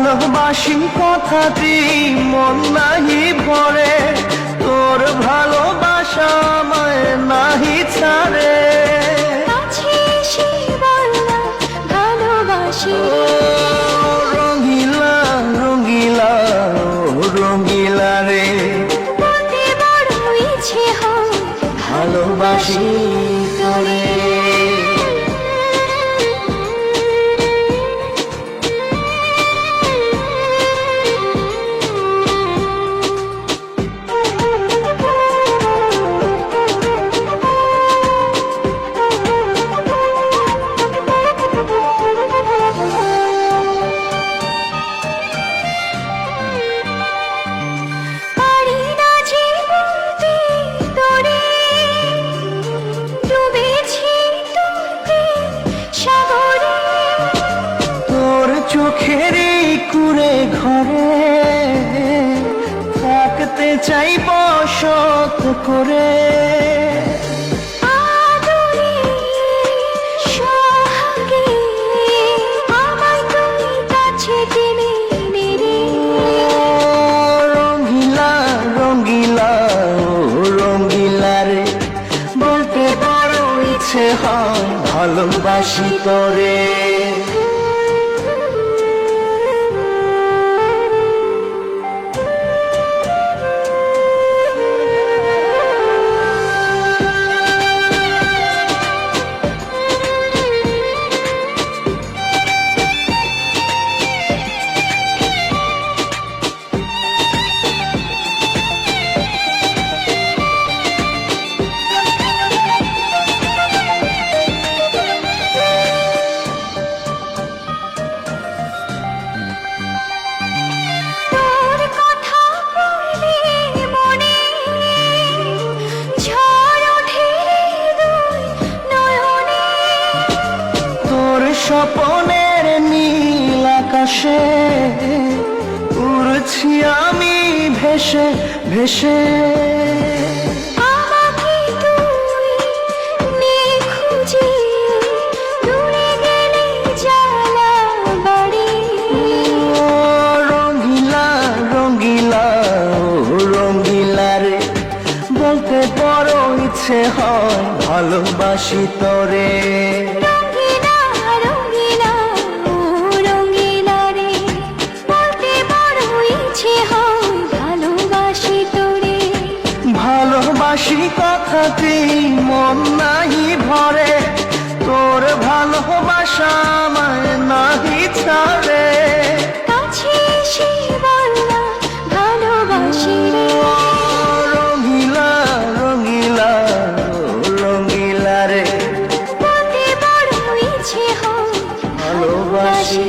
ভালোবাসি কথাটি মন নাহি ভরে, তোর ভালোবাসা আমায় নাহি ছাড়ে। কাছে এসে বললাম ভালোবাসি রে। রঙিলা রঙিলা ও রঙিলা রে, বলতে বড় ইচ্ছে হয় ভালোবাসি তোরে। পারি না যে বলতে তোরে, ডুবেছি তোর প্রেম সাগরে। তোর চোখেরই কুঁড়ে ঘরে থাকতে চাই বসত করে। আদরে সোহাগে আমায় তুমি কাছে টেনে নেড়ে। রঙিলা রঙিলা ও রঙিলা রে, বলতে বড় ইচ্ছে হয় ভালোবাসি তোরে। তোর কথা পড়লে মনে ঝড় ওঠে দুই নয়নে। তোর স্বপনের নীল আকাশে উড়ছি আমি ভেসে ভেসে। আমাকে তুই নিখুঁজে দূরে গেলে জ্বালা বাড়ি। ও রঙিলা রঙিলা ও রঙিলা রে, বলতে বড় ইচ্ছে হয় ভালোবাসি তোরে। রঙিলা রঙিলা ও রঙিলা রে, বলতে বড় ইচ্ছে হয় ভালোবাসি তোরে। ভালোবাসি কথাটি মন নাহি ভরে, তোর ভালোবাসা আমায় নাহি ছাড়ে। কাছে এসে বললাম ভালোবাসি রে। রঙিলা রঙিলা ও রঙিলা রে, বলতে বড় ইচ্ছে হয় ভালোবাসি